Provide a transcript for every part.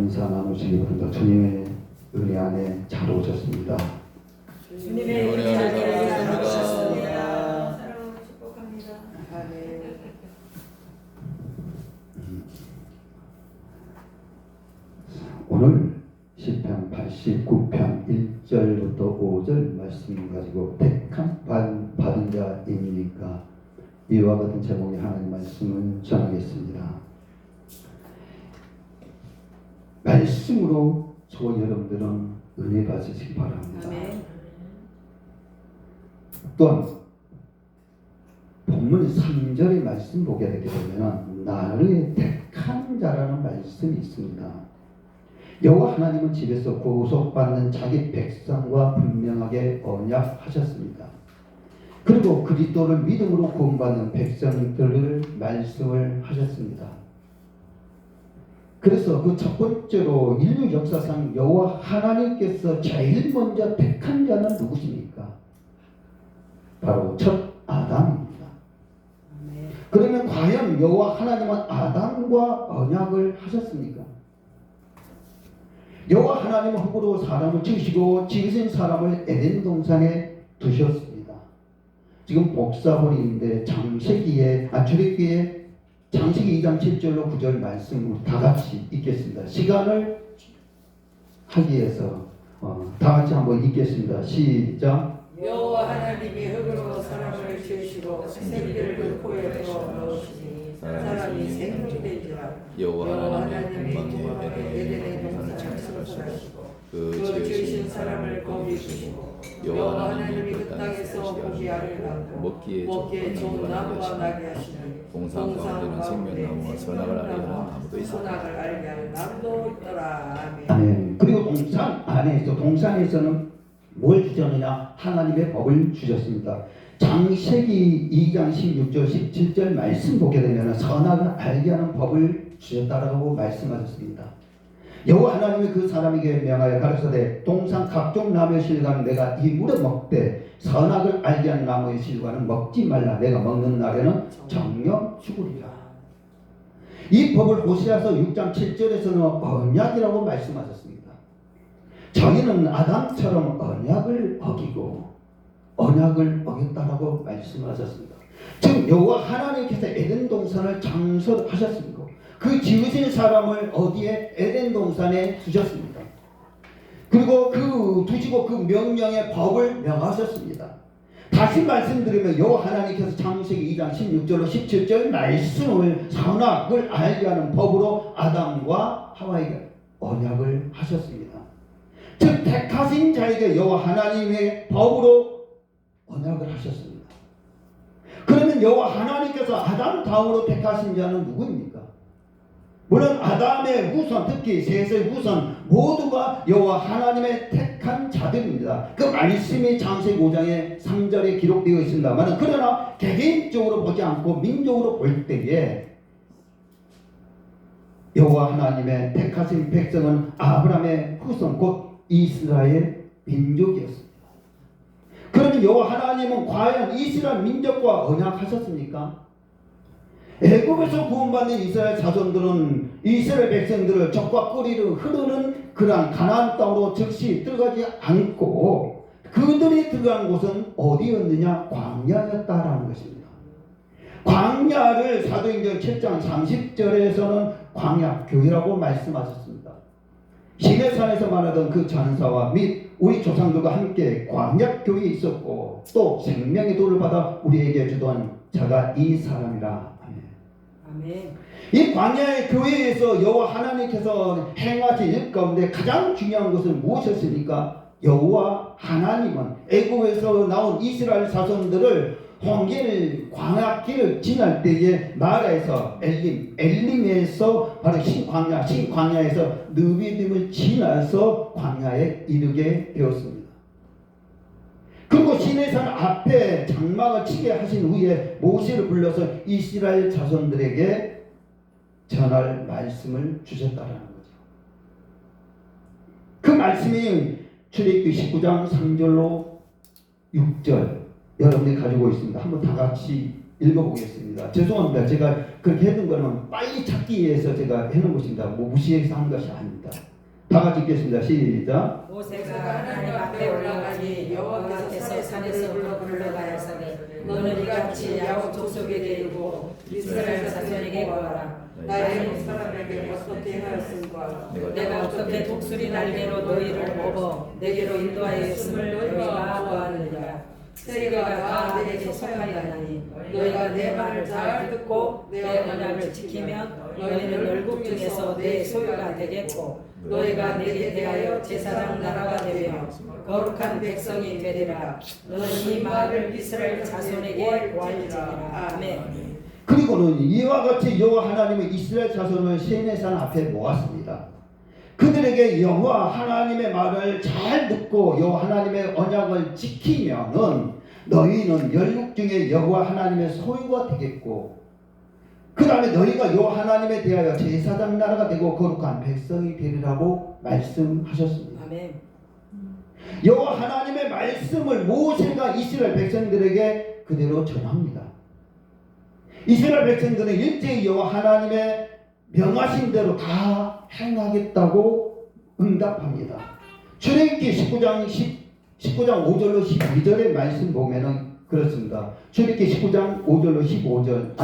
인사 나누시기 바랍니다. 주님의 은혜 안에 잘 오셨습니다. 주님의 은혜 안에 잘 오셨습니다. 사랑으로 축복합니다. 아멘. 오늘 시편 89편 1절부터 5절 말씀 가지고 택함 받은 자입니까? 이와 같은 제목의 하나님 말씀을 전하겠습니다. 말씀으로 저와 여러분들은 은혜 받으시기 바랍니다. 아멘. 또한 본문 3절의 말씀 보게 되게 되면 나를 택한 자라는 말씀이 있습니다. 여호와 하나님은 집에서 구속받는 자기 백성과 분명하게 언약하셨습니다. 그리고 그리스도를 믿음으로 구원받는 백성들을 말씀을 하셨습니다. 그래서 그 첫 번째로 인류 역사상 여호와 하나님께서 제일 먼저 택한 자는 누구십니까? 바로 첫 아담입니다. 아멘. 그러면 과연 여호와 하나님은 아담과 언약을 하셨습니까? 여호와 하나님은 흙으로 사람을 지으시고 지으신 사람을 에덴 동산에 두셨습니다. 지금 복사본인데 출애굽기에 창세기 2장 7절로 9절 말씀을 다 같이 읽겠습니다. 시간을 하기 위해서 다 같이 한번 읽겠습니다. 시작. 여호와 하나님이 흙으로 사람을 지으시고 생기를 그 코에 넣으시니 사람이 생육된지라. 여호와 하나님의 공방에 에덴의 동산을 창설하시고 그 지으신 사람을 거기 두시고 여호와 하나님이 그 땅에서 고기 알을 낳고 먹기에 좋은 나무와 나게 하시니 동산 가운데는 생명나무와 선악을 알게 하는 나무도 있었다. 선악을 알게 하는 나무도 있더라. 아멘. 아멘. 그리고 동산에서는 뭘 주셨느냐? 하나님의 법을 주셨습니다. 창세기 2장 16절 17절 말씀 보게 되면 선악을 알게 하는 법을 주셨다라고 말씀하셨습니다. 여호와 하나님이 그 사람에게 명하여 가르쳐되 동산 각종 나무의 실과는 내가 이 물에 먹되 선악을 알게 하는 나무의 실과는 먹지 말라. 내가 먹는 날에는 정령 죽으리라. 이 법을 호세아서 6장 7절에서는 언약이라고 말씀하셨습니다. 저희는 아담처럼 언약을 어기고 언약을 어겼다라고 말씀하셨습니다. 즉 여호와 하나님께서 에덴 동산을 창설하셨습니다. 그 지으신 사람을 어디에? 에덴 동산에 두셨습니다. 그리고 두시고 그 명령의 법을 명하셨습니다. 다시 말씀드리면 여호와 하나님께서 창세기 2장 16절로 17절 말씀을 선악을 알게 하는 법으로 아담과 하와에게 언약을 하셨습니다. 즉 택하신 자에게 여호와 하나님의 법으로 언약을 하셨습니다. 그러면 여호와 하나님께서 아담 다음으로 택하신 자는 누구입니까? 물론 아담의 후손, 특히 셋의 후손 모두가 여호와 하나님의 택한 자들입니다. 그 말씀이 창세기 5장의 3절에 기록되어 있습니다만 그러나 개개인적으로 보지 않고 민족으로 볼 때에 여호와 하나님의 택하신 백성은 아브라함의 후손 곧 이스라엘 민족이었습니다. 그러면 여호와 하나님은 과연 이스라엘 민족과 언약하셨습니까? 애굽에서 구원받는 이스라엘 자손들은 이스라엘 백성들을 적과 꿀이를 흐르는 그러한 가나안 땅으로 즉시 들어가지 않고 그들이 들어간 곳은 어디였느냐? 광야였다라는 것입니다. 광야를 사도행전 7장 30절에서는 광야교회라고 말씀하셨습니다. 시내산에서 말하던 그 전사와 및 우리 조상들과 함께 광야교회에 있었고 또 생명의 도를 받아 우리에게 주던 자가 이 사람이라. 아멘. 이 광야의 교회에서 여호와 하나님께서 행하신 일 가운데 가장 중요한 것은 무엇이었습니까? 여호와 하나님은 애굽에서 나온 이스라엘 자손들을 홍해를 광야길을 지날 때에 나라에서 엘림에서 바로 신광야에서 느비딤을 지나서 광야에 이르게 되었습니다. 그리고 시내산 앞에 장막을 치게 하신 후에 모세를 불러서 이스라엘 자손들에게 전할 말씀을 주셨다라는 거죠. 그 말씀이 출애굽기 19장 3절로 6절 여러분이 가지고 있습니다. 한번 다 같이 읽어보겠습니다. 죄송합니다. 제가 그렇게 해둔 거는 빨리 찾기 위해서 제가 해놓은 것입니다. 뭐 무시해서 한 것이 아닙니다. 다 같이 읽겠습니다. 시작. 모세가 하나님 앞에 올라가니 여호와께서 산에서 불러가라사대 너는 이같이 야곱 족속에게 이르고 이스라엘 자손에게 거하라. 나의 사람에게 어떻게 하였은가. 내가 어떻게 독수리 날개로 너희를 먹어 내게로 인도하였음을 너희가 보았느니라. 세계가 다 내게 속하였나니 너희가 내 말을 잘 듣고 내 언약을 지키면 너희는 열국 중에서 내 소유가 되겠고 너희가 내게 대하여 제사장 나라가 되며 거룩한 백성이 되리라. 너는 이 말을 이스라엘 자손에게 보할지니라. 아멘. 그리고는 이와 같이 여호와 하나님은 이스라엘 자손을 시내산 앞에 모았습니다. 그들에게 여호와 하나님의 말을 잘 듣고 여호와 하나님의 언약을 지키면은 너희는 열국 중에 여호와 하나님의 소유가 되겠고 그 다음에 너희가 여호와 하나님에 대하여 제사장 나라가 되고 거룩한 백성이 되리라고 말씀하셨습니다. 아멘. 여호와 하나님의 말씀을 모세가 이스라엘 백성들에게 그대로 전합니다. 이스라엘 백성들은 일제히 여호와 하나님의 명하신 대로 다 행하겠다고 응답합니다. 출애굽기 19장 5절로 12절의 말씀 보면은 그렇습니다. 출애굽기 19장 5절로 12절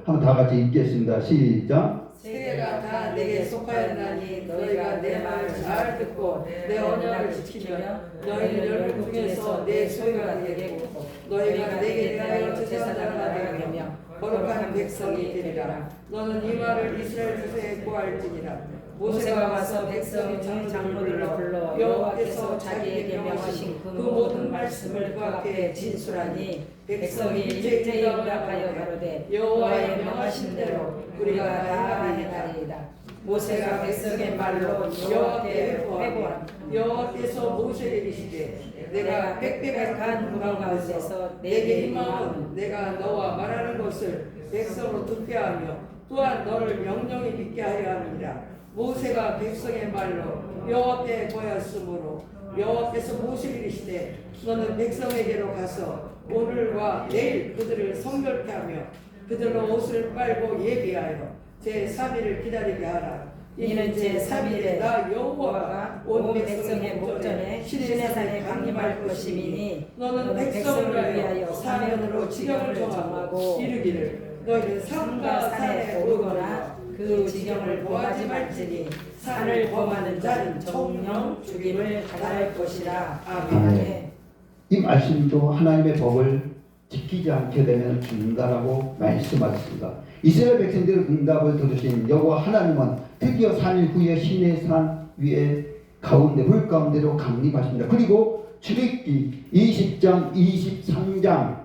한번 다 같이 읽겠습니다. 시작. 세계가 다 내게 속하였나니 너희가 내 말을 잘 듣고 내 언약을 지키면 너희는 열국 중에서 내 소유가 되겠고 너희가 내게 대하여 제사장 나라가 되며 거룩한 백성이 되리라. 너는 이 말을 이스라엘 자손에게 고할지니라. 모세가 와서 백성의 장로들을 불러 여호와께서 자기에게 명하신 그 모든 말씀을 그 앞에 진술하니 백성이 일제히 응답하여 가로되 여호와의 명하신 대로 우리가 다 행하리이다. 모세가 백성의 말로 여호와께 회고한 여호와께서 모세에게 이르시되 내가 빽빽한 무방 가운데서 내게 임하면 내가 너와 말하는 것을 백성으로 듣게 하며 또한 너를 명령히 믿게 하려 합니다. 모세가 백성의 말로 여호와께 고하였으므로 여호와께서 모세에게 이르시되 너는 백성에게로 가서 오늘과 내일 그들을 성결케 하며 그들로 옷을 빨고 예비하여 제3일을 기다리게 하라. 이는 제3일에 나 여호와가 온 백성의 목전에 시내산에 강림할 것이니 너는 백성을 위하여 사면으로 지경을 정하고 이르기를 너희는 산과 산에 오르거나 그 지경을 범하지 말지니 산을 범하는 자는 정령 죽임을 당할 것이라. 아멘. 이 말씀도 하나님의 법을 지키지 않게 되면 죽는다라고 말씀하셨습니다. 이스라엘 백성들의 응답을 들으신 여호와 하나님은 드디어 3일 후에 시내산 위에 가운데 물 가운데로 강림하십니다. 그리고 출애굽기 20장 20장부터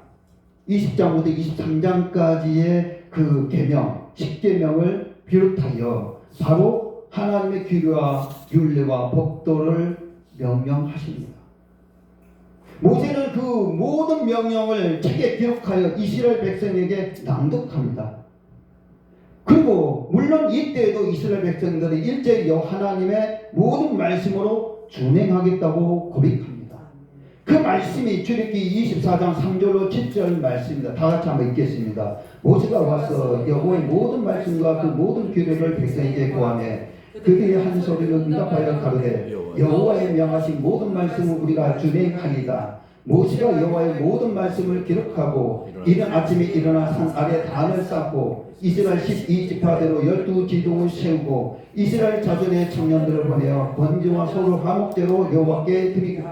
23장까지의 그 계명 10계명을 비롯하여 바로 하나님의 규례와 율례와 법도를 명령하십니다. 모세는 그 모든 명령을 책에 기록하여 이스라엘 백성에게 낭독합니다. 그리고 물론 이때에도 이스라엘 백성들이 일제히 여호와 하나님의 모든 말씀으로 준행하겠다고 고백합니다. 그 말씀이 출애굽기 24장 3절로 7절 말씀입니다. 다 같이 한번 읽겠습니다. 모세가 와서 여호와의 모든 말씀과 그 모든 규례를 백성에게 고하매 그들이 한 소리로 응답하여 가로되 여호와의 명하신 모든 말씀을 우리가 준행하리이다. 모세가 여호와의 모든 말씀을 기록하고 이른 아침에 일어나 산 아래 단을 쌓고 이스라엘 12지파대로 12지동을 세우고 이스라엘 자손의 청년들을 보내어 번제와 소를 화목제로 여호와께 드리고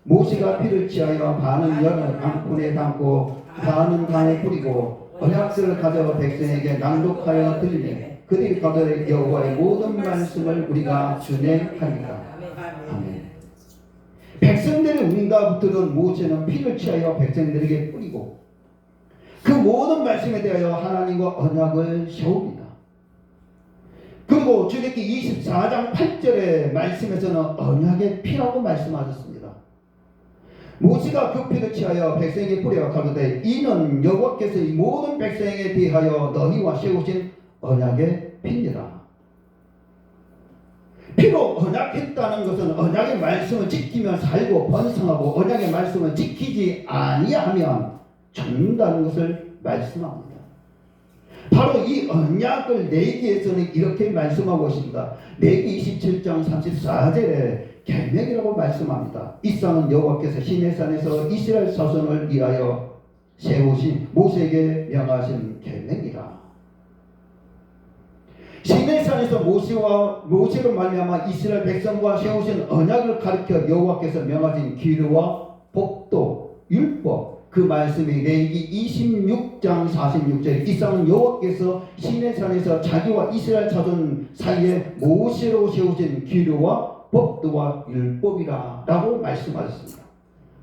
모세가 피를 취하여 반은 연을 앙콘에 담고 반은 강에 뿌리고 언약서를 가져 백성에게 낭독하여 들리매 그들이 가더래 여호와의 모든 말씀을 우리가 준행하리라. 아멘. 백성들의 응답을 들은 모세는 피를 취하여 백성들에게 뿌리고 그 모든 말씀에 대하여 하나님과 언약을 세웁니다. 그리고 출애굽기 24장 8절의 말씀에서는 언약의 피라고 말씀하셨습니다. 모세가 그 피를 취하여 백성에게 뿌려 가로되 이는 여호와께서 이 모든 백성에게 대하여 너희와 세우신 언약의 피니라. 피로 언약했다는 것은 언약의 말씀을 지키며 살고 번성하고 언약의 말씀을 지키지 아니하면 죽는다는 것을 말씀합니다. 바로 이 언약을 내기에서는 이렇게 말씀하고 있습니다. 레기 27장 34절에 계명이라고 말씀합니다. 이 상은 여호와께서 시내산에서 이스라엘 자손을 위하여 세우신 모세에게 명하신 계명이라. 시내산에서 모세로 말미암아 이스라엘 백성과 세우신 언약을 가리켜 여호와께서 명하신 기류와 법도 율법, 그 말씀이 레위기 26장 46절에 이 상은 여호와께서 시내산에서 자기와 이스라엘 자손 사이에 모세로 세우신 기류와 법도와 율법이라 라고 말씀하셨습니다.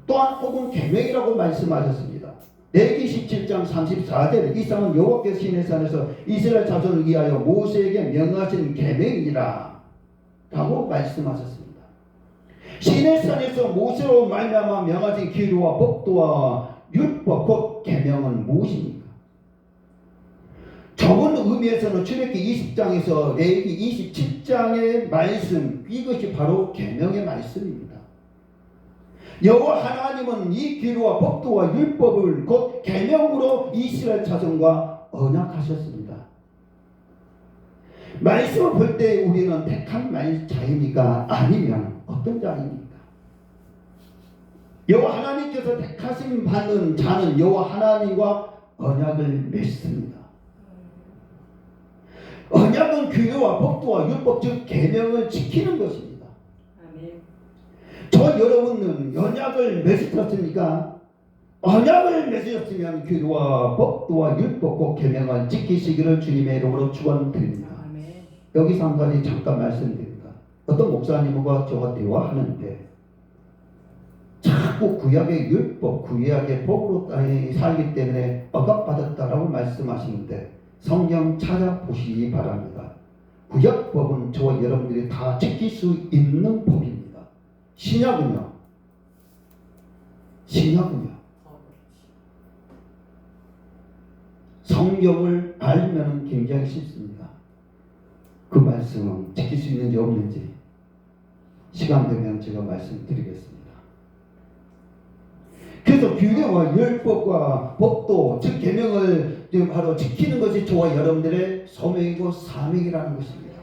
또한 혹은 계명이라고 말씀하셨습니다. 레위기 17장 34절에 이 상은 여호와께서 시내산에서 이스라엘 자손을 위하여 모세에게 명하신 계명이라 라고 말씀하셨습니다. 시내산에서 모세로 말미암아 명하신 기류와 법도와 율법 곧 계명은 무엇입니까? 좁은 의미에서는 출애굽기 20장에서 레위기 27장의 말씀, 이것이 바로 계명의 말씀입니다. 여호와 하나님은 이 기류와 법도와 율법을 곧 계명으로 이스라엘 자손과 언약하셨습니다. 말씀을 볼 때 우리는 택한 자입니까? 아니면 어떤 자입니까? 여호와 하나님께서 택하심 받는 자는 여호와 하나님과 언약을 맺습니다. 언약은 규례와 법도와 율법 즉 계명을 지키는 것입니다. 아멘. 저 여러분은 언약을 맺으셨습니까? 언약을 맺으셨으면 규례와 법도와 율법 곧 계명을 지키시기를 주님의 이름으로 축원드립니다. 아멘. 여기서 한 가지 잠깐 말씀드립니다. 어떤 목사님과 저와 대화하는데 자꾸 구약의 율법, 구약의 법으로 살기 때문에 억압받았다라고 말씀하시는데 성경 찾아보시기 바랍니다. 구약법은 저와 여러분들이 다 지킬 수 있는 법입니다. 신약은요? 성경을 알면 굉장히 쉽습니다. 그 말씀은 지킬 수 있는지 없는지 시간 되면 제가 말씀드리겠습니다. 그래서 규례와 율법과 법도 즉 계명을 바로 지키는 것이 저와 여러분들의 소명이고 사명이라는 것입니다.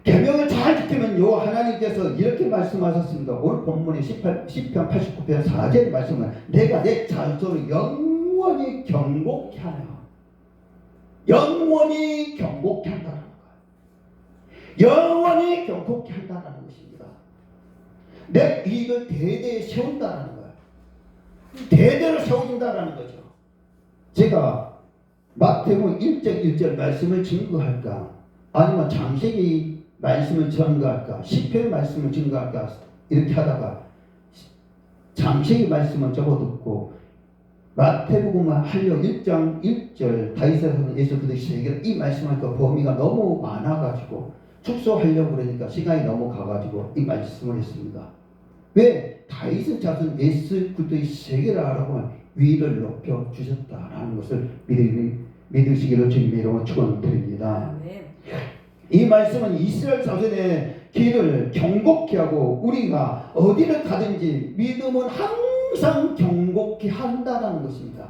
계명을 잘 지키면 여호와 하나님께서 이렇게 말씀하셨습니다. 오늘 본문의 시편 89편 4절의 말씀은 내가 내 자손을 영원히 경고케 하며 영원히 경고케 한다는 거예요. 영원히 경고케 한다는 것입니다. 내 이익을 대대에 세운다는 거예요. 대대로 세워준다는 거죠. 제가 마태복음 1장 1절 말씀을 증거할까 아니면 창세기 말씀을 증거할까 시편 말씀을 증거할까 이렇게 하다가 창세기 말씀을 접어듣고 마태복음을 하려 1장 1절 다윗에서는 예수 그리스도의 세계를 이 말씀하니까 범위가 너무 많아가지고 축소하려고 그러니까 시간이 넘어가가지고 이 말씀을 했습니다. 왜? 다윗의 자손 예수 그리스도의 세계라고 위를 높여 주셨다라는 것을 믿으시기를 주님의 이름으로 축원드립니다. 이 말씀은 이스라엘 자손의 길을 경고케 하고 우리가 어디를 가든지 믿음은 항상 경고케 한다는 것입니다.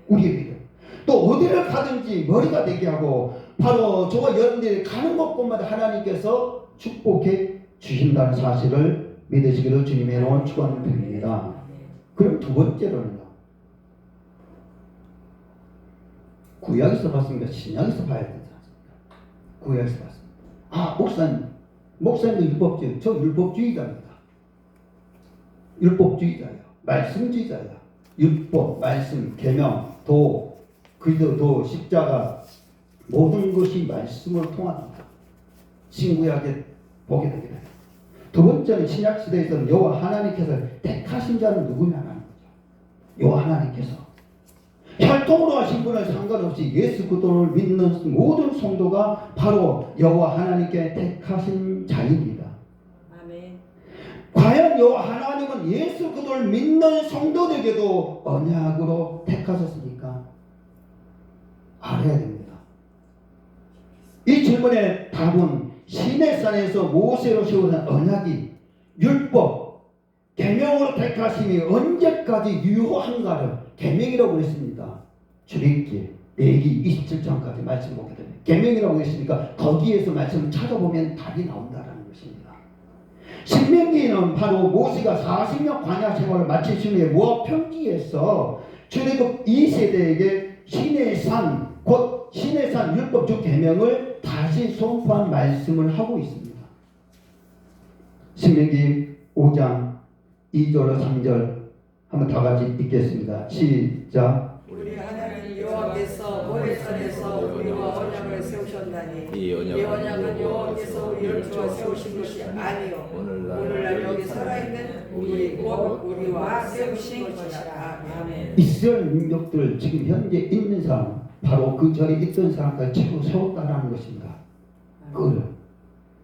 우리의 믿음. 또 어디를 가든지 머리가 되게 하고 바로 저와 여러분들이 가는 곳곳마다 하나님께서 축복해 주신다는 사실을 믿으시기를 주님의 이름으로 축원드립니다. 그럼 두 번째로는요. 구약에서 봤습니까? 신약에서 봐야 되지 않습니까? 구약에서 봤습니다. 목사님도 율법주의, 저 율법주의자입니다. 율법주의자예요. 말씀주의자예요. 율법, 말씀, 계명, 도, 그리스도, 십자가 모든 것이 말씀으로 통합니다. 신구약에 보게 되게 돼요. 두 번째는 신약시대에서는 여호와 하나님께서 택하신 자는 누구냐라는 거죠. 여호와 하나님께서 혈통으로 하신 분은 상관없이 예수 그리스도를 믿는 모든 성도가 바로 여호와 하나님께 택하신 자입니다. 아멘. 과연 여호와 하나님은 예수 그리스도를 믿는 성도들에게도 언약으로 택하셨습니까? 알아야 됩니다. 이 질문의 답은 시내산에서 모세로 세운 언약이 율법, 계명으로 택하심이 언제까지 유효한가를 계명이라고 했습니다. 출애굽기 레기 27장까지 말씀 보게 됩니다. 계명이라고 했으니까 거기에서 말씀을 찾아보면 답이 나온다라는 것입니다. 신명기는 바로 모세가 40년 광야 생활을 마치신 후에 모압 평지에서 출애굽 2세대에게 시내산 곧 시내산 율법 즉 계명을 다시 선포한 말씀을 하고 있습니다. 신명기 5장 2절 3절 한번 다 같이 읽겠습니다. 시작. 우리 하나님 여호와께서 모래산에서 우리와 언약을 세우셨나니 이 이 언약은 여호와께서 우리를 주어 세우신 것이 아니요 오늘날 여기 살아있는 우리 곧 우리와 세우신 것이라. 아멘. 이스라엘 민족들 지금 현재 있는 사람 바로 그 전에 있던 사람까지 최고 세웠다라는 것입니다.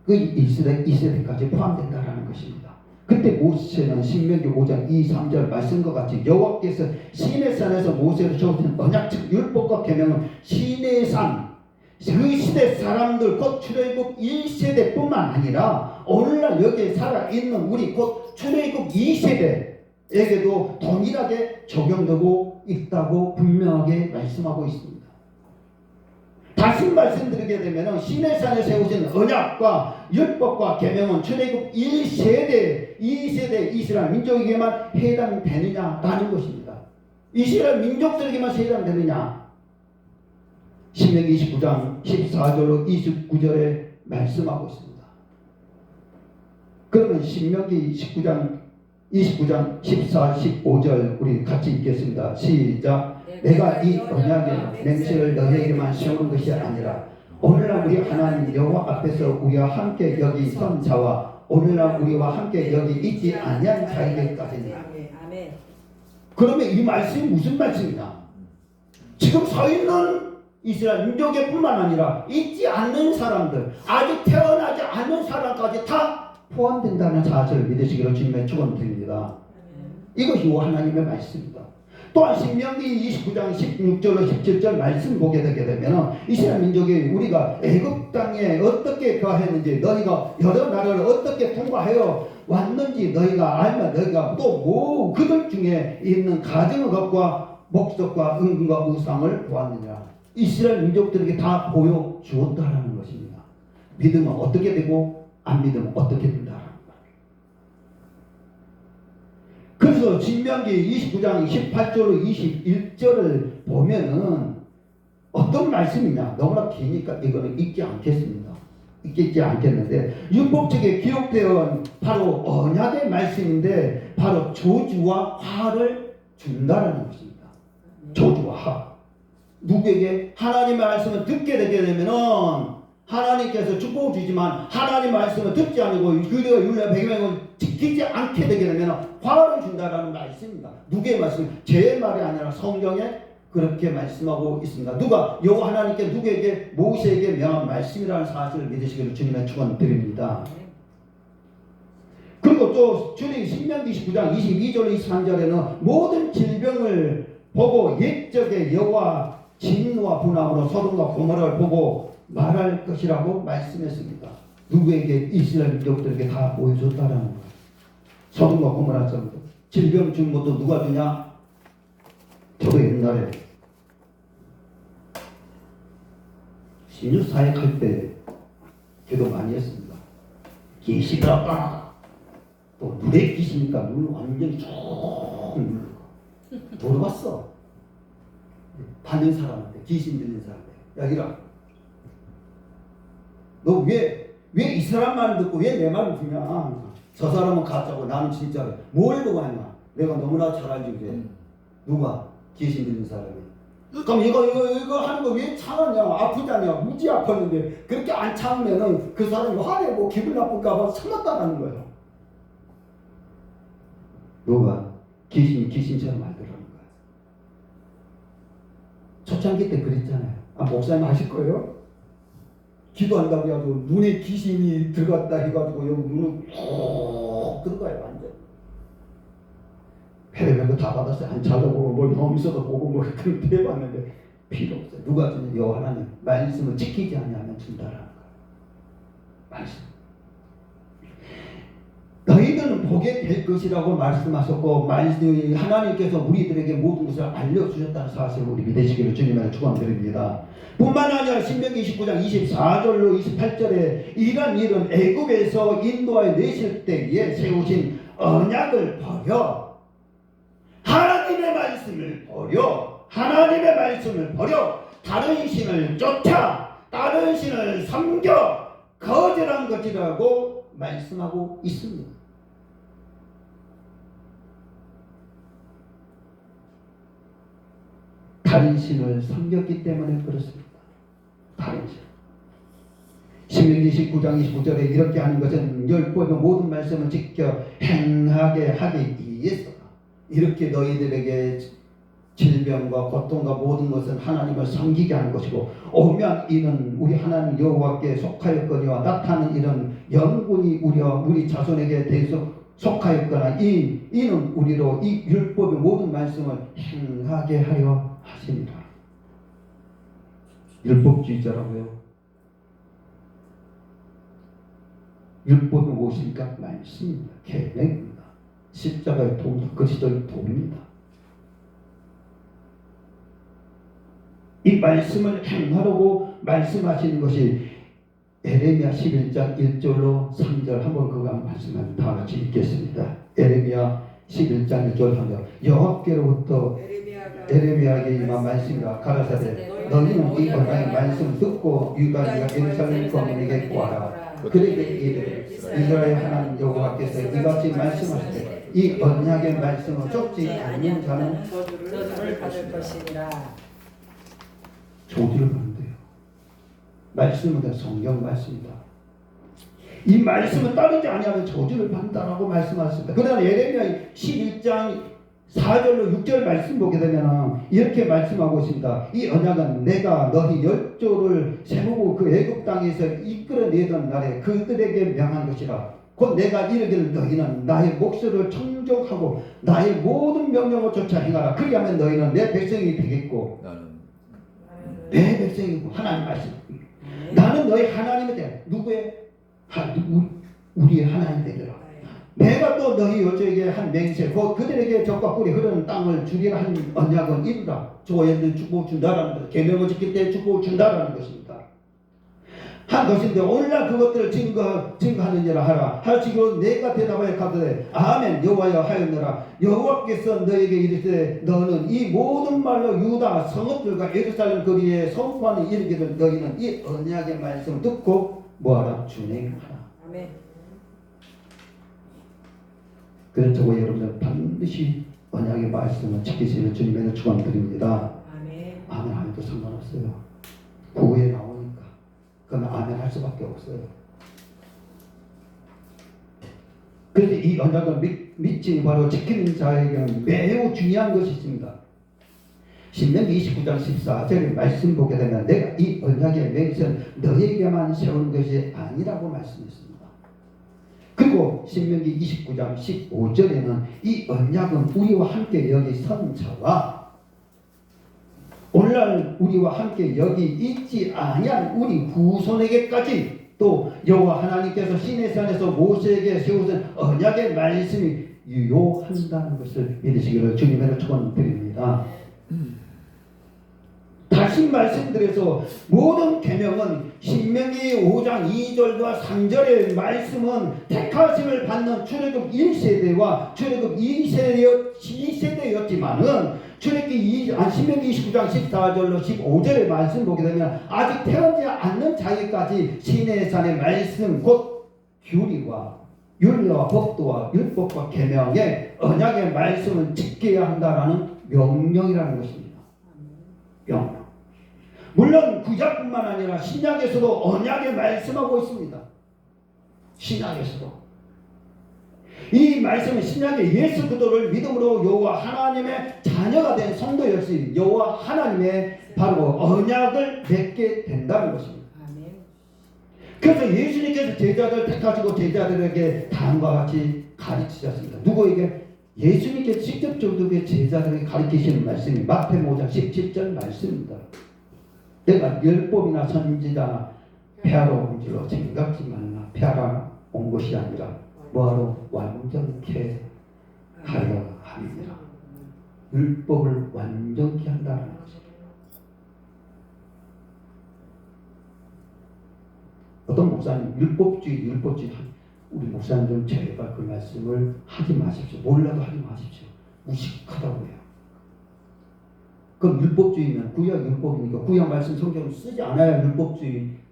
그 이스라엘까지 포함된다라는 것입니다. 그때 모세는 신명기 5장 2, 3절 말씀과 같이 여호와께서 시내산에서 모세를 세우신 언약적 율법과 계명은 시내산 그 시대 사람들 곧 출애굽 1세대뿐만 아니라 오늘날 여기에 살아있는 우리 곧 출애굽 2세대에게도 동일하게 적용되고 있다고 분명하게 말씀하고 있습니다. 다시 말씀드리게 되면 시내산에 세우신 언약과 율법과 계명은 출애굽 1세대, 2세대 이스라엘 민족에게만 해당되느냐라는 것입니다. 이스라엘 민족들에게만 해당되느냐? 신명기 29장 14절로 29절에 말씀하고 있습니다. 그러면 신명기 29장 14, 15절 우리 같이 읽겠습니다. 시작. 내가 이 언약의 맹세를 너희에게만 세우는 것이 아니라 오늘날 우리 하나님 여호와 앞에서 우리와 함께 여기 선 자와 오늘날 우리와 함께 여기 있지 아니한 자에게까지니라. 그러면 이 말씀이 무슨 말씀이냐? 지금 서 있는 이스라엘 민족의 뿐만 아니라 있지 않는 사람들, 아직 태어나지 않은 사람까지 다 포함된다는 사실을 믿으시기를 주님의 축원드립니다. 이것이 하나님의 말씀입니다. 또한 신명기 29장 16절로 17절 말씀 보게 되게 되면 이스라엘 민족이 우리가 애굽 땅에 어떻게 거했는지 너희가 여러 나라를 어떻게 통과하여 왔는지 너희가 알면 너희가 또 뭐 그들 중에 있는 가정의 것과 목적과 은근과 우상을 보았느냐. 이스라엘 민족들에게 다 보여주었다라는 것입니다. 믿으면 어떻게 되고 안 믿으면 어떻게 된다라는 것. 그래서 신명기 29장 18절로 21절을 보면은 어떤 말씀이냐. 너무나 기니까 이거는 읽지 않겠습니다. 읽지 않겠는데 율법책에 기록되어 바로 언약의 말씀인데 바로 저주와 화를 준다라는 것입니다. 저주와 화. 누구에게? 하나님의 말씀을 듣게 되게 되면은 하나님께서 축복을 주지만 하나님의 말씀을 듣지 않고 규례와 율례와 배경을 지키지 않게 되게 되면 화를 준다라는 말씀입니다. 누구의 말씀? 제 말이 아니라 성경에 그렇게 말씀하고 있습니다. 누가? 여호와 하나님께 누구에게? 모세에게 명한 말씀이라는 사실을 믿으시기를 주님의 축원드립니다. 그리고 또 주님 신명기 19장 22절 23절에는 모든 질병을 보고 옛적의 여호와 진노와 분함으로 소돔과 고모라를 보고 말할 것이라고 말씀했습니다. 누구에게? 이스라엘 민족들에게 다 보여줬다라는 거예요. 소돔과 고모라처럼 질병 준 것도 누가 주냐? 저도 옛날에 신유사역 할 때 기도 많이 했습니다. 계시더라. 또 물에 끼시니까 눈 완전히 쭉 물어봤어. 받는 사람한테, 귀신 들린 사람한테. 야, 이라. 너 왜 이 사람 말 듣고 왜 내 말을 듣냐? 저 사람은 가짜고 나는 진짜로. 뭘 보고 하냐? 내가 너무나 잘 알지, 그래. 누가? 귀신 들린 사람이. 그럼 이거 하는 거 왜 참았냐? 아프잖냐? 무지 아팠는데 그렇게 안 참으면은 그 사람이 화내고 기분 나쁠까봐 참았다라는 거예요. 누가? 귀신처럼 말더라는 거예요. 초창기 때 그랬잖아요. 목사님 아실 거예요? 기도한다고 해가지고 눈에 귀신이 들어갔다 해가지고 여기 눈을 쭉 들어가요, 완전. 별의별 거 다 받았어요. 안 찾아보고 뭘 너무 있어도 보고 뭐 그렇게 해봤는데 필요 없어요. 누가 주는 여호와 하나님 말씀을 지키지 아니하면 준다라는 거예요. 말씀. 너희들은 너희는 보게 될 것이라고 말씀하셨고 하나님께서 우리들에게 모든 것을 알려주셨다는 사실을 우리 믿으시기를 주님을 축원드립니다. 뿐만 아니라 신명기 29장 24절로 28절에 이런 일은 애굽에서 인도하여 내실 때에 세우신 언약을 버려 하나님의 말씀을 버려 다른 신을 쫓아 다른 신을 섬겨 거절한 것이라고 말씀하고 있습니다. 다른 신을 섬겼기 때문에 그렇습니다. 다른 신. 신명기 19장 29절에 이렇게 하는 것은 율법의 모든 말씀을 지켜 행하게 하기 위해서 이렇게 너희들에게 질병과 고통과 모든 것은 하나님을 섬기게 하는 것이고 오면 이는 우리 하나님 여호와께 속하였거니와 나타나는 이런 영군이 우리 자손에게 대해서 속하였거나 이는 우리로 이 율법의 모든 말씀을 행하게 하려 하십니다. 율법주의자라고요. 율법은 무엇입니까? 말씀입니다. 계명입니다. 십자가의 도입니다. 그리스도의 도입니다. 이 말씀을 행하라고 말씀하시는 것이 에레미야 11장 1절로 3절 한번 그거 말씀을 다 같이 읽겠습니다. 에레미야 11장 1절 3절 여호와께로부터 에레미야에게 임한 말씀이라 가라사대 너희는 이 언약의 말씀을 듣고 유다인과 예루살렘 거민에게 구하라. 그에게 이르되 이스라엘 하나님 여호와께서 이같이 말씀하시되 이 언약의 말씀을 쫓지 않는 자는 저주를 받을 것이니라. 저주를 받는데요. 말씀은 성경 말씀이다. 이 말씀을 따르지 아니하면 저주를 받는다라고 말씀하셨습니다. 그러나 예레미야 11장 4절로 6절 말씀 보게 되면 이렇게 말씀하고 있습니다. 이 언약은 내가 너희 열조를 세우고 그 애굽 땅에서 이끌어내던 날에 그들에게 명한 것이라. 곧 내가 이르기를 너희는 나의 목소리를 청종하고 나의 모든 명령을 쫓아 행하라. 그리하면 너희는 내 백성이 되겠고 내 백성이고 하나님 말씀. 나는 너희 하나님이 돼. 누구의? 우리의 하나님 되리라. 내가 또 너희 열조에게 한 맹세 곧 그들에게 젖과 꿀이 흐르는 땅을 주리라 한 언약은 이루라. 조에는 축복을 준다라는 것. 계명을 지킬 때 축복을 준다라는 것입니다. 한 것인데 오늘날 그것들을 증거하느니라 하라. 하시고 내가 대답하여 가되 아멘 여호와여 하였노라. 여호와께서 너에게 이르시되 너는 이 모든 말로 유다 성읍들과 예루살렘 거리에 선포하는 이르기를 너희는 이 언약의 말씀을 듣고 뭐하라? 준행하라. 아멘. 그래서 저와 여러분들 반드시 언약의 말씀을 지키시는 주님의 축원드립니다. 아멘. 아멘 안 해도 상관없어요. 구호에 나오니까 그러면 아멘 할 수밖에 없어요. 그래서 이 언약을 믿지 바로 지키는 자에게는 매우 중요한 것이 있습니다. 신명기 29장 14절의 말씀 보게 되면 내가 이 언약의 맹세는 너에게만 세운 것이 아니라고 말씀했습니다. 그리고 신명기 29장 15절에는 이 언약은 우리와 함께 여기 선 자와 오늘날 우리와 함께 여기 있지 아니한 우리 후손에게까지 또 여호와 하나님께서 시내산에서 모세에게 세우신 언약의 말씀이 유효한다는 것을 믿으시기를 주님의 축원드립니다. 다시 말씀드려서 모든 계명은 신명기 5장 2절과 3절의 말씀은 택하심을 받는 출애굽 1세대와 출애굽 2세대였지만은 신명기 29장 14절로 15절의 말씀 보게 되면 아직 태어나지 않는 자에게까지 시내산의 말씀 곧 규리와 율례와 법도와 율법과 계명의 언약의 말씀을 지켜야 한다라는 명령이라는 것입니다. 명령. 물론 구약뿐만 아니라 신약에서도 언약의 말씀하고 있습니다. 신약에서도 이 말씀은 신약의 예수 그리스도를 믿음으로 여호와 하나님의 자녀가 된 성도였으니 여호와 하나님의 바로 언약을 맺게 된다는 것입니다. 아멘. 그래서 예수님께서 제자들 택하시고 제자들에게 다음과 같이 가르치셨습니다. 누구에게? 예수님께 직접적으로 제자들에게 가르치시는 말씀이 마태복음 5장 17절 말씀입니다. 내가 율법이나 선지자 폐하러 온 줄로 생각지 말라. 폐하러 온 것이 아니라 뭐하러 완전케 하려 함이니라. 율법을 완전케 한다는 거죠. 어떤 목사님 율법주의 우리 목사님들은 제발 그 말씀을 하지 마십시오. 몰라도 하지 마십시오. 무식하다고 해요. 그럼 율법주의면 구약 율법이니까 구약 말씀 성경을 쓰지 않아야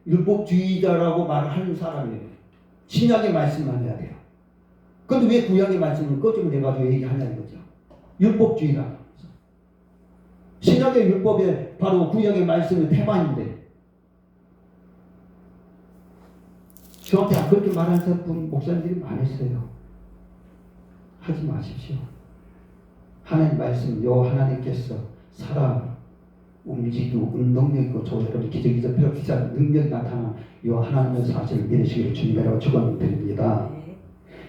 율법주의자라고 말하는 사람이에요. 신약의 말씀만 해야 돼요. 그런데 왜 구약의 말씀을 꺼집어내가지고 얘기하냐는 거죠. 율법주의라는 거죠. 신약의 율법에 바로 구약의 말씀의 태반인데 저한테 그렇게 말하는 분 목사님들이 많으세요. 하지 마십시오. 하나님 말씀 하나님께서 살아 움직이고 운동력 있고 여러분 기적이적 펼치자 능력이 나타난 하나님의 사실을 믿으시기를 주님이라고 축원드립니다.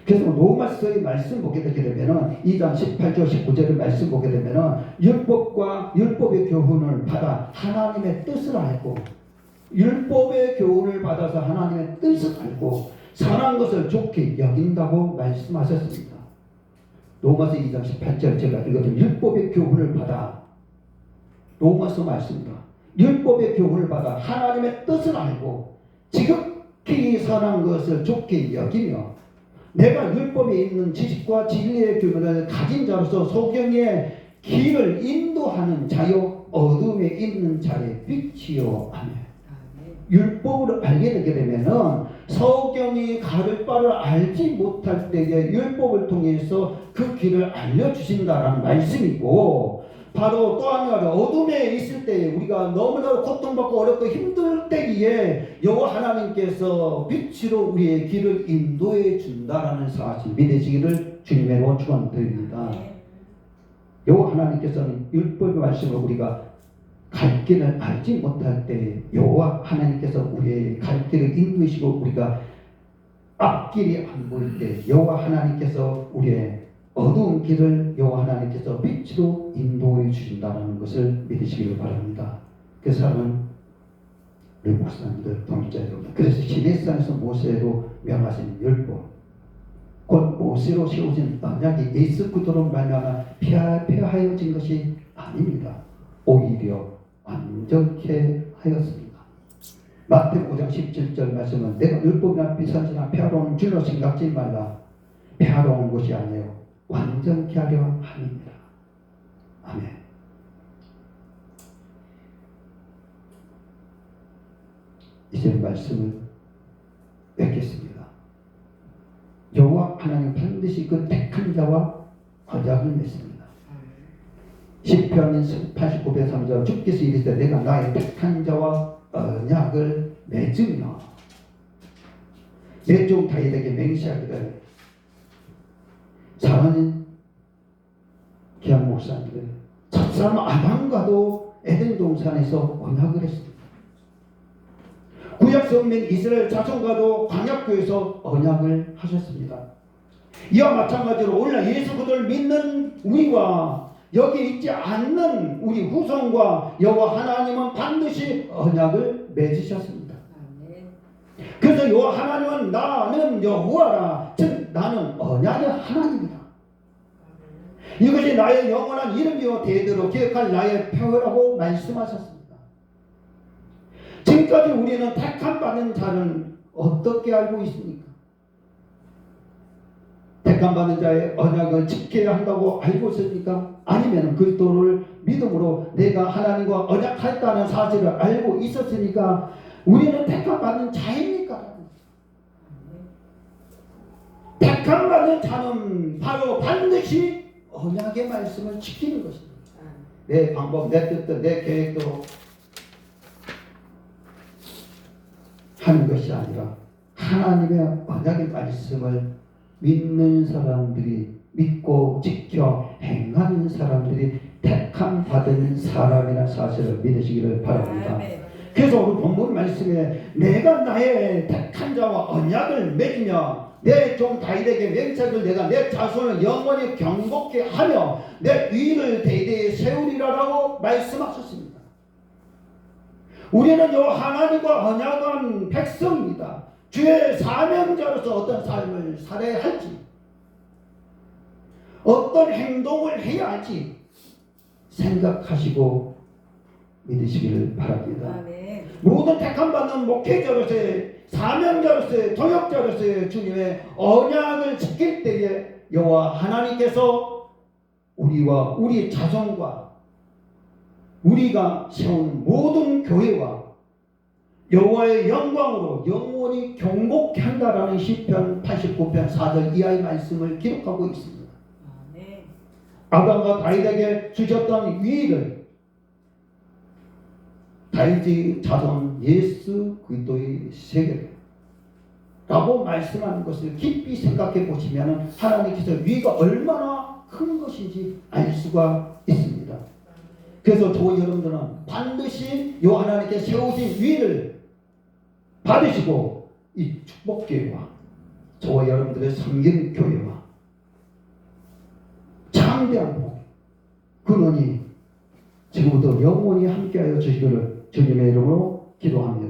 그래서 로마서의 말씀 보게 되게 되면은 2장 18절 19절의 말씀 보게 되면은 율법과 율법의 교훈을 받아 하나님의 뜻을 알고 율법의 교훈을 받아서 하나님의 뜻을 알고 선한 것을 좋게 여긴다고 말씀하셨습니다. 로마서 2장 18절 제가 읽었던 율법의 교훈을 받아 로마서 말씀입니다. 율법의 교훈을 받아 하나님의 뜻을 알고 지극히 선한 것을 좋게 여기며 내가 율법에 있는 지식과 진리의 교훈을 가진 자로서 소경의 길을 인도하는 자요 어둠에 있는 자의 빛이요 아멘. 율법을 알게 되게 되면은 성경이 가를 바를 알지 못할 때에 율법을 통해서 그 길을 알려주신다라는 말씀이고 바로 또 하나가 어둠에 있을 때에 우리가 너무나 고통받고 어렵고 힘들 때에 여호와 하나님께서 빛으로 우리의 길을 인도해 준다라는 사실 믿으시기를 주님의 축원드립니다. 여호와 하나님께서는 율법의 말씀을 우리가 갈 길을 알지 못할 때 여호와 하나님께서 우리의 갈 길을 인도하시고 우리가 앞길이 안 보일 때 여호와 하나님께서 우리의 어두운 길을 여호와 하나님께서 빛으로 인도해 주신다는 것을 믿으시기를 바랍니다. 그 사람은 우리 목사님들 동기자 여러분, 그래서 시내산에서 모세로 명하신 율법 곧 모세로 세워진 언약이 예수 그리스도로 말미암아 폐하여진 것이 아닙니다. 오히려 완전케 하였습니다. 마태복음 5장 17절 말씀은 내가 율법이나 비선지나 폐하로운 줄로 생각지 말라. 폐하로운 것이 아니에요. 완전케 하려 함입니다. 아멘. 이제 말씀을 맺겠습니다. 여호와 하나님 반드시 그 택한 자와 언약을 맺습니다. 시편 89편 3절 주께서 이르시되 내가 나의 택한 자와 언약을 맺으며 내 종 다윗에게 맹세하기를 사랑하는 귀한 목사님들 첫사람 아담과도 에덴 동산에서 언약을 했습니다. 구약 성민 이스라엘 자손과도 광야교에서 언약을 하셨습니다. 이와 마찬가지로 오늘날 예수 그리스도를 믿는 우리와 여기 있지 않는 우리 후손과 여호와 하나님은 반드시 언약을 맺으셨습니다. 그래서 여호와 하나님은 나는 여호와라, 즉 나는 언약의 하나님이다. 이것이 나의 영원한 이름이요 대대로 기억할 나의 표라고 말씀하셨습니다. 지금까지 우리는 택함 받는 자는 어떻게 알고 있습니까? 택함 받는 자의 언약을 지켜야 한다고 알고 있습니까? 아니면 그리스도를 믿음으로 내가 하나님과 언약했다는 사실을 알고 있었으니까 우리는 택함 받는 자입니까? 택함 받는 자는 바로 반드시 언약의 말씀을 지키는 것입니다. 내 방법, 내 뜻도, 내 계획도 하는 것이 아니라 하나님의 언약의 말씀을 믿는 사람들이 믿고 지켜 행하는 사람들이 택함 받은 사람이라는 사실을 믿으시기를 바랍니다. 그래서 오늘 본문 말씀에 내가 나의 택한 자와 언약을 맺으며 내 종 다윗에게 맹세를 내가 내 자손을 영원히 경복케 하며 내 위를 대대에 세우리라라고 말씀하셨습니다. 우리는 요 하나님과 언약한 백성입니다. 주의 사명자로서 어떤 삶을 삶을 살아야 할지, 어떤 행동을 해야 할지 생각하시고 믿으시기를 바랍니다. 아멘. 모든 택함받는 목회자로서의 사명자로서의 동역자로서의 주님의 언약을 지킬 때에 여호와 하나님께서 우리와 우리 자손과 우리가 세운 모든 교회와 여호와의 영광으로 영원히 경복케 한다라는 시편 89편 4절 이하의 말씀을 기록하고 있습니다. 아멘. 아담과 다윗에게 주셨던 위를 다윗의 자손 예수 그리스도의 세계라고 말씀하는 것을 깊이 생각해 보시면 하나님께서 위가 얼마나 큰 것인지 알 수가 있습니다. 그래서 저와 여러분들은 반드시 요 하나님께 세우신 위를 받으시고 이 축복교회와 저와 여러분들의 섬김교회와 창대한 복 근원이 지금부터 영원히 함께하여 주시기를 주님의 이름으로 기도합니다.